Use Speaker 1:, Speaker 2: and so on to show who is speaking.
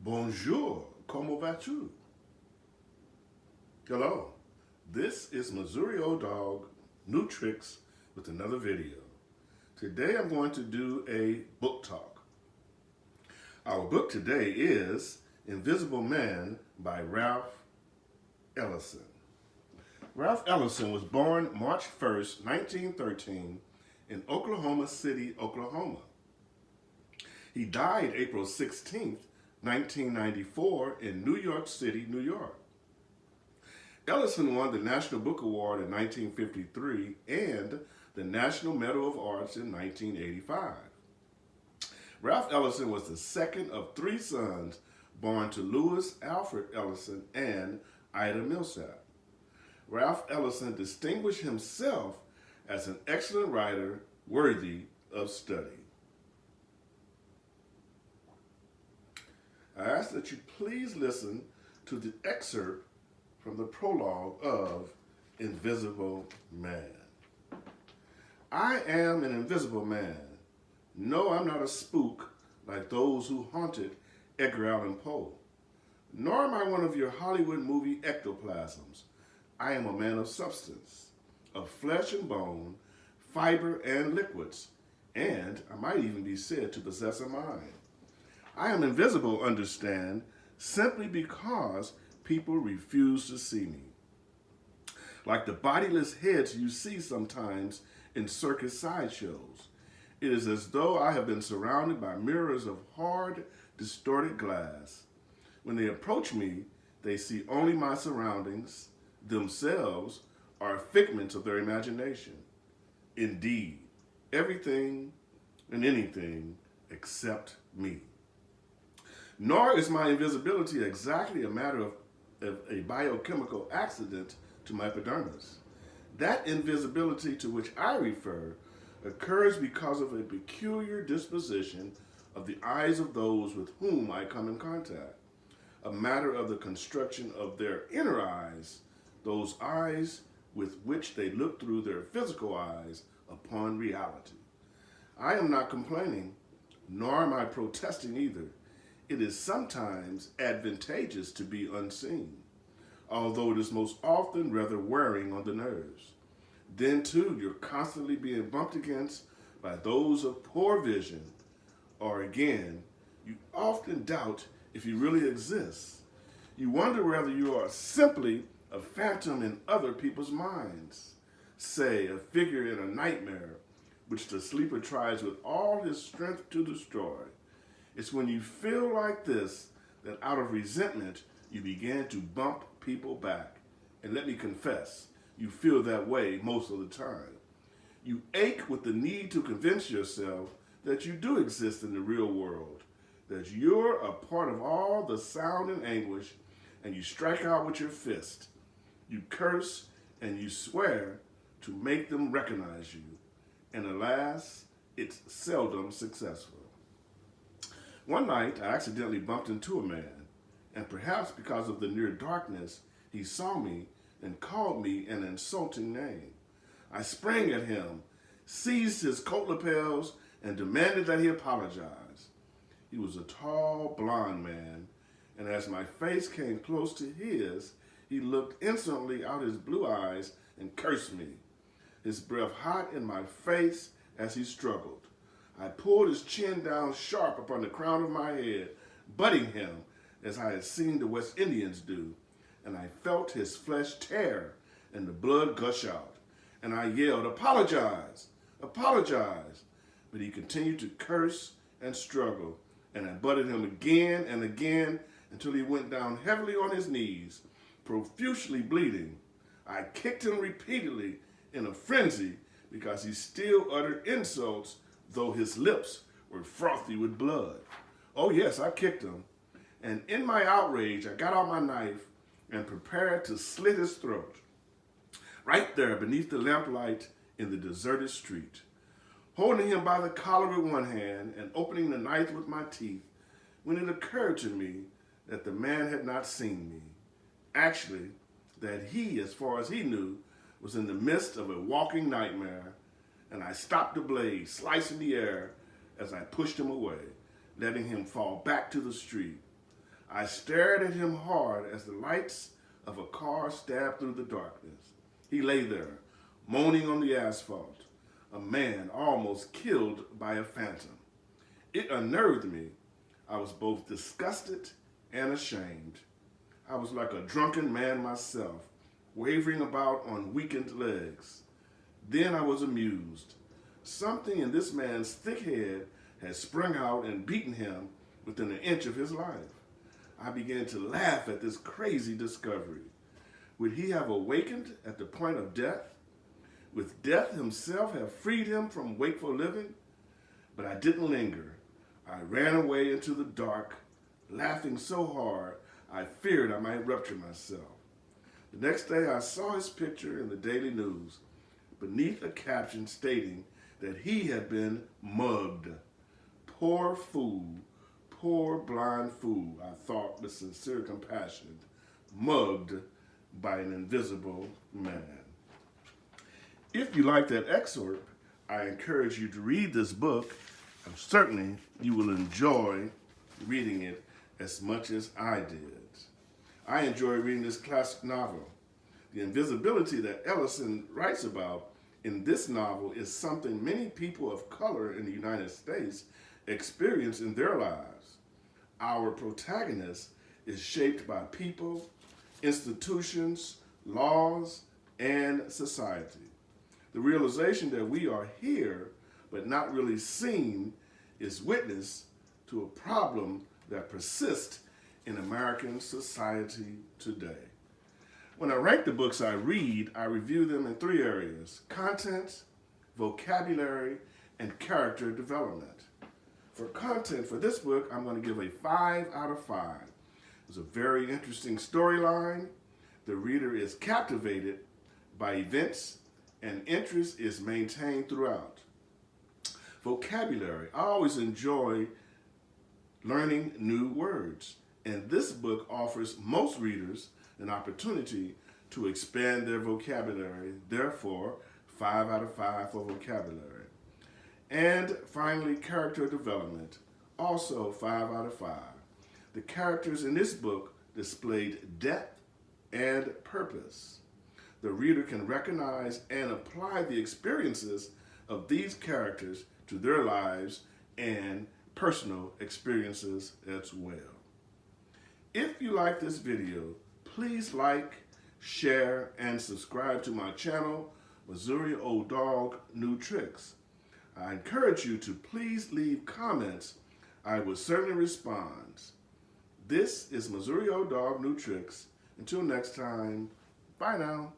Speaker 1: Bonjour, comment vas-tu? Hello, this is Missouri Old Dog, New Tricks with another video. Today I'm going to do a book talk. Our book today is Invisible Man by Ralph Ellison. Ralph Ellison was born March 1st, 1913 in Oklahoma City, Oklahoma. He died April 16th, 1994 in New York City, New York. Ellison won the National Book Award in 1953 and the National Medal of Arts in 1985. Ralph Ellison was the second of three sons born to Louis Alfred Ellison and Ida Millsap. Ralph Ellison distinguished himself as an excellent writer worthy of study. I ask that you please listen to the excerpt from the prologue of Invisible Man. I am an invisible man. No, I'm not a spook like those who haunted Edgar Allan Poe. Nor am I one of your Hollywood movie ectoplasms. I am a man of substance, of flesh and bone, fiber and liquids, and I might even be said to possess a mind. I am invisible, understand, simply because people refuse to see me. Like the bodiless heads you see sometimes in circus sideshows, it is as though I have been surrounded by mirrors of hard, distorted glass. When they approach me, they see only my surroundings, themselves are figments of their imagination. Indeed, everything and anything except me. Nor is my invisibility exactly a matter of a biochemical accident to my epidermis. That invisibility to which I refer occurs because of a peculiar disposition of the eyes of those with whom I come in contact, a matter of the construction of their inner eyes, those eyes with which they look through their physical eyes upon reality. I am not complaining, nor am I protesting either. It is sometimes advantageous to be unseen, although it is most often rather wearing on the nerves. Then too, you're constantly being bumped against by those of poor vision, or again, you often doubt if you really exist. You wonder whether you are simply a phantom in other people's minds, say a figure in a nightmare, which the sleeper tries with all his strength to destroy. It's when you feel like this that out of resentment, you begin to bump people back. And let me confess, you feel that way most of the time. You ache with the need to convince yourself that you do exist in the real world, that you're a part of all the sound and anguish, and you strike out with your fist. You curse and you swear to make them recognize you. And alas, it's seldom successful. One night, I accidentally bumped into a man, and perhaps because of the near darkness, he saw me and called me an insulting name. I sprang at him, seized his coat lapels, and demanded that he apologize. He was a tall, blond man, and as my face came close to his, he looked instantly out his blue eyes and cursed me, his breath hot in my face as he struggled. I pulled his chin down sharp upon the crown of my head, butting him as I had seen the West Indians do, and I felt his flesh tear and the blood gush out. And I yelled, "Apologize, apologize." But he continued to curse and struggle, and I butted him again and again until he went down heavily on his knees, profusely bleeding. I kicked him repeatedly in a frenzy because he still uttered insults, though his lips were frothy with blood. Oh yes, I kicked him. And in my outrage, I got out my knife and prepared to slit his throat. Right there beneath the lamplight in the deserted street. Holding him by the collar with one hand and opening the knife with my teeth, when it occurred to me that the man had not seen me. Actually, that he, as far as he knew, was in the midst of a walking nightmare, and I stopped the blade, slicing the air as I pushed him away, letting him fall back to the street. I stared at him hard as the lights of a car stabbed through the darkness. He lay there, moaning on the asphalt, a man almost killed by a phantom. It unnerved me. I was both disgusted and ashamed. I was like a drunken man myself, wavering about on weakened legs. Then I was amused. Something in this man's thick head had sprung out and beaten him within an inch of his life. I began to laugh at this crazy discovery. Would he have awakened at the point of death? Would death himself have freed him from wakeful living? But I didn't linger. I ran away into the dark, laughing so hard I feared I might rupture myself. The next day I saw his picture in the Daily News beneath a caption stating that he had been mugged. Poor fool, poor blind fool, I thought with sincere compassion, mugged by an invisible man. If you like that excerpt, I encourage you to read this book, and certainly you will enjoy reading it as much as I did. I enjoy reading this classic novel. The invisibility that Ellison writes about in this novel is something many people of color in the United States experience in their lives. Our protagonist is shaped by people, institutions, laws, and society. The realization that we are here but not really seen is witness to a problem that persists in American society today. When I rank the books I read, I review them in three areas: content, vocabulary, and character development. For content for this book, I'm going to give a 5 out of 5. It's a very interesting storyline. The reader is captivated by events, and interest is maintained throughout. Vocabulary. I always enjoy learning new words, and this book offers most readers an opportunity to expand their vocabulary. Therefore, 5 out of 5 for vocabulary. And finally, character development. Also 5 out of 5. The characters in this book displayed depth and purpose. The reader can recognize and apply the experiences of these characters to their lives and personal experiences as well. If you like this video, please like, share, and subscribe to my channel, Missouri Old Dog New Tricks. I encourage you to please leave comments. I will certainly respond. This is Missouri Old Dog New Tricks. Until next time, bye now.